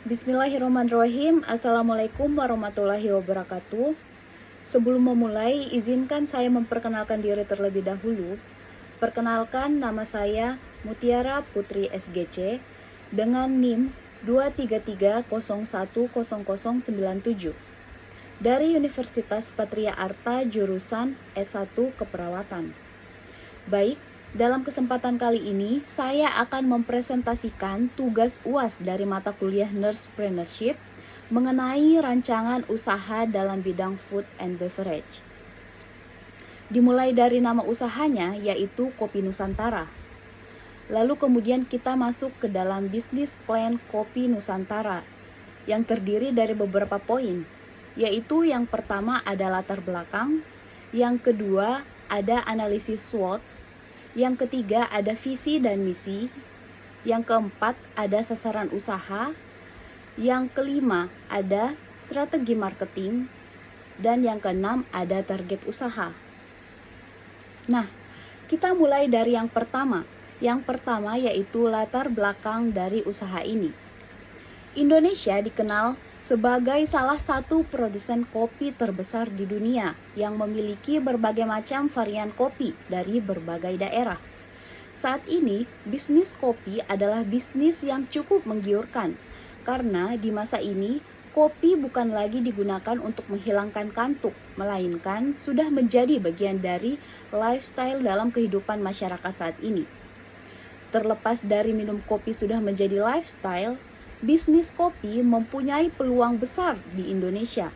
Bismillahirrahmanirrahim. Assalamualaikum warahmatullahi wabarakatuh. Sebelum memulai, izinkan saya memperkenalkan diri terlebih dahulu. Perkenalkan, nama saya Mutiara Putri SGC dengan NIM 233010097 dari Universitas Patria Arta jurusan S1 Keperawatan. Baik, dalam kesempatan kali ini saya akan mempresentasikan tugas UAS dari mata kuliah Nursepreneurship mengenai rancangan usaha dalam bidang food and beverage. Dimulai dari nama usahanya, yaitu Kopi Nusantara. Lalu kemudian kita masuk ke dalam bisnis plan Kopi Nusantara yang terdiri dari beberapa poin, yaitu yang pertama ada latar belakang, yang kedua ada analisis SWOT, yang ketiga ada visi dan misi, yang keempat ada sasaran usaha, yang kelima ada strategi marketing, dan yang keenam ada target usaha. Nah, kita mulai dari yang pertama. Yang pertama yaitu latar belakang dari usaha ini. Indonesia dikenal sebagai salah satu produsen kopi terbesar di dunia yang memiliki berbagai macam varian kopi dari berbagai daerah. Saat ini, bisnis kopi adalah bisnis yang cukup menggiurkan karena di masa ini kopi bukan lagi digunakan untuk menghilangkan kantuk, melainkan sudah menjadi bagian dari lifestyle dalam kehidupan masyarakat saat ini. Terlepas dari minum kopi sudah menjadi lifestyle, bisnis kopi mempunyai peluang besar di Indonesia.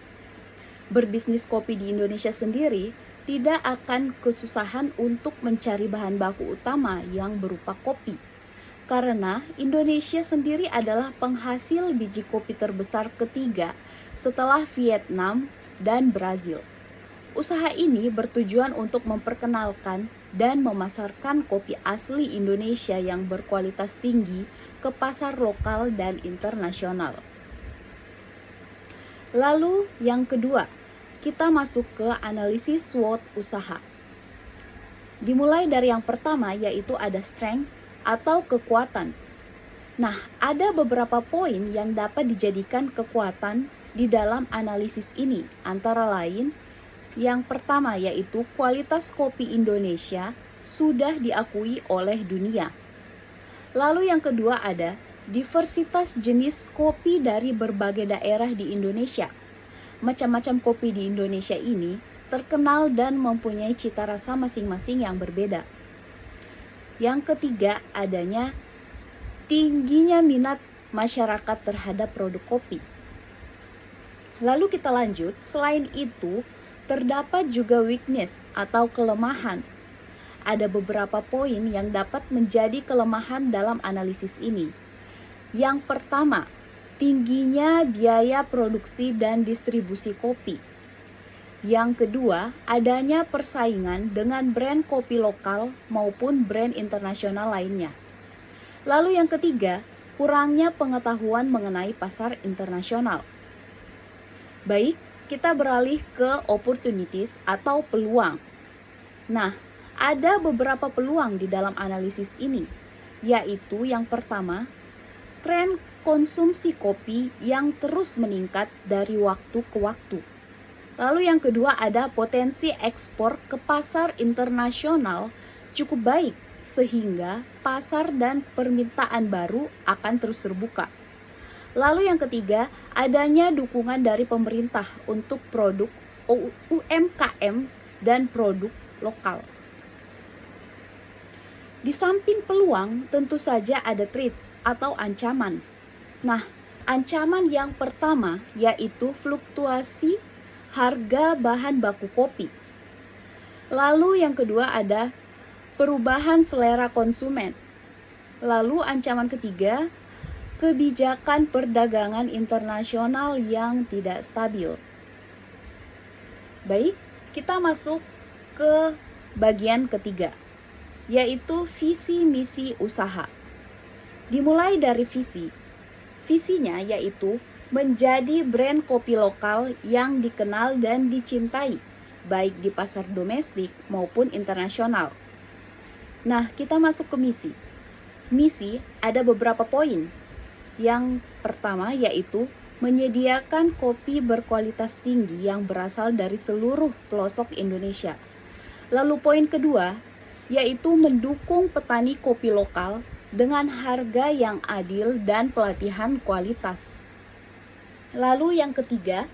Berbisnis kopi di Indonesia sendiri tidak akan kesusahan untuk mencari bahan baku utama yang berupa kopi. Karena Indonesia sendiri adalah penghasil biji kopi terbesar ketiga setelah Vietnam dan Brazil. Usaha ini bertujuan untuk memperkenalkan dan memasarkan kopi asli Indonesia yang berkualitas tinggi ke pasar lokal dan internasional. Lalu yang kedua, kita masuk ke analisis SWOT usaha. Dimulai dari yang pertama yaitu ada strength atau kekuatan. Nah, ada beberapa poin yang dapat dijadikan kekuatan di dalam analisis ini, antara lain yang pertama yaitu kualitas kopi Indonesia sudah diakui oleh dunia. Lalu yang kedua ada diversitas jenis kopi dari berbagai daerah di Indonesia. Macam-macam kopi di Indonesia ini terkenal dan mempunyai cita rasa masing-masing yang berbeda. Yang ketiga adanya tingginya minat masyarakat terhadap produk kopi. Lalu kita lanjut, selain itu terdapat juga weakness atau kelemahan. Ada beberapa poin yang dapat menjadi kelemahan dalam analisis ini. Yang pertama, tingginya biaya produksi dan distribusi kopi. Yang kedua, adanya persaingan dengan brand kopi lokal maupun brand internasional lainnya. Lalu yang ketiga, kurangnya pengetahuan mengenai pasar internasional. Baik, kita beralih ke opportunities atau peluang. Nah, ada beberapa peluang di dalam analisis ini, yaitu yang pertama, tren konsumsi kopi yang terus meningkat dari waktu ke waktu. Lalu yang kedua ada potensi ekspor ke pasar internasional cukup baik, sehingga pasar dan permintaan baru akan terus terbuka. Lalu yang ketiga, adanya dukungan dari pemerintah untuk produk UMKM dan produk lokal. Di samping peluang, tentu saja ada threats atau ancaman. Nah, ancaman yang pertama yaitu fluktuasi harga bahan baku kopi. Lalu yang kedua ada perubahan selera konsumen. Lalu ancaman ketiga, kebijakan perdagangan internasional yang tidak stabil. Baik, kita masuk ke bagian ketiga, yaitu visi misi usaha. Dimulai dari visi. Visinya yaitu menjadi brand kopi lokal yang dikenal dan dicintai, baik di pasar domestik maupun internasional. Nah, kita masuk ke misi. Misi ada beberapa poin. Yang pertama yaitu menyediakan kopi berkualitas tinggi yang berasal dari seluruh pelosok Indonesia. Lalu poin kedua yaitu mendukung petani kopi lokal dengan harga yang adil dan pelatihan kualitas. Lalu yang ketiga,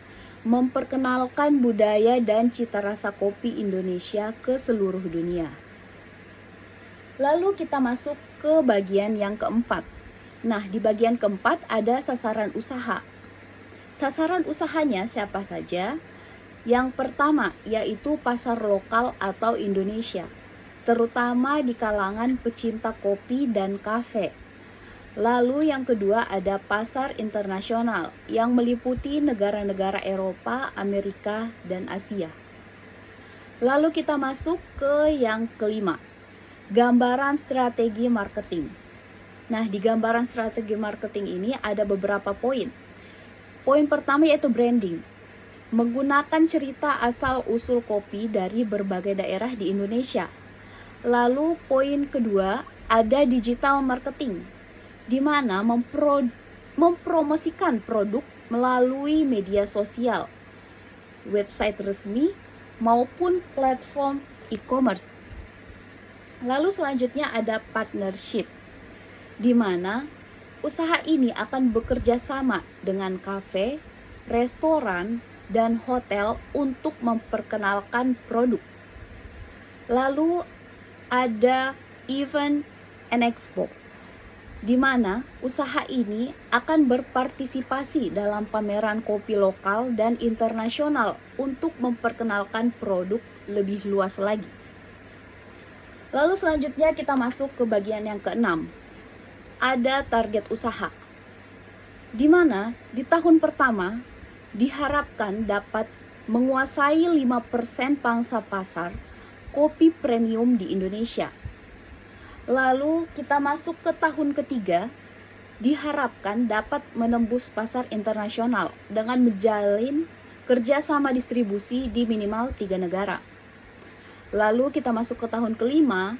memperkenalkan budaya dan cita rasa kopi Indonesia ke seluruh dunia. Lalu kita masuk ke bagian yang keempat. Nah, di bagian keempat ada sasaran usaha. Sasaran usahanya siapa saja? Yang pertama yaitu pasar lokal atau Indonesia, terutama di kalangan pecinta kopi dan kafe. Lalu yang kedua ada pasar internasional yang meliputi negara-negara Eropa, Amerika, dan Asia. Lalu kita masuk ke yang kelima, gambaran strategi marketing. Nah, di gambaran strategi marketing ini ada beberapa poin. Poin pertama yaitu branding. Menggunakan cerita asal-usul kopi dari berbagai daerah di Indonesia. Lalu poin kedua ada digital marketing, di mana mempromosikan produk melalui media sosial, website resmi, maupun platform e-commerce. Lalu selanjutnya ada partnership, di mana usaha ini akan bekerja sama dengan kafe, restoran, dan hotel untuk memperkenalkan produk. Lalu ada event and expo, di mana usaha ini akan berpartisipasi dalam pameran kopi lokal dan internasional untuk memperkenalkan produk lebih luas lagi. Lalu selanjutnya kita masuk ke bagian yang keenam. Ada target usaha, di mana di tahun pertama diharapkan dapat menguasai 5% pangsa pasar kopi premium di Indonesia. Lalu kita masuk ke tahun ketiga, diharapkan dapat menembus pasar internasional dengan menjalin kerjasama distribusi di minimal 3 negara. Lalu kita masuk ke tahun kelima,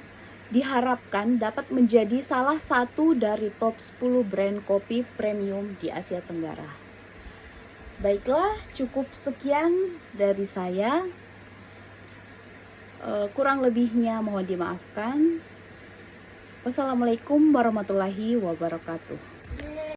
diharapkan dapat menjadi salah satu dari top 10 brand kopi premium di Asia Tenggara. Baiklah, cukup sekian dari saya. Kurang lebihnya mohon dimaafkan. Wassalamualaikum warahmatullahi wabarakatuh.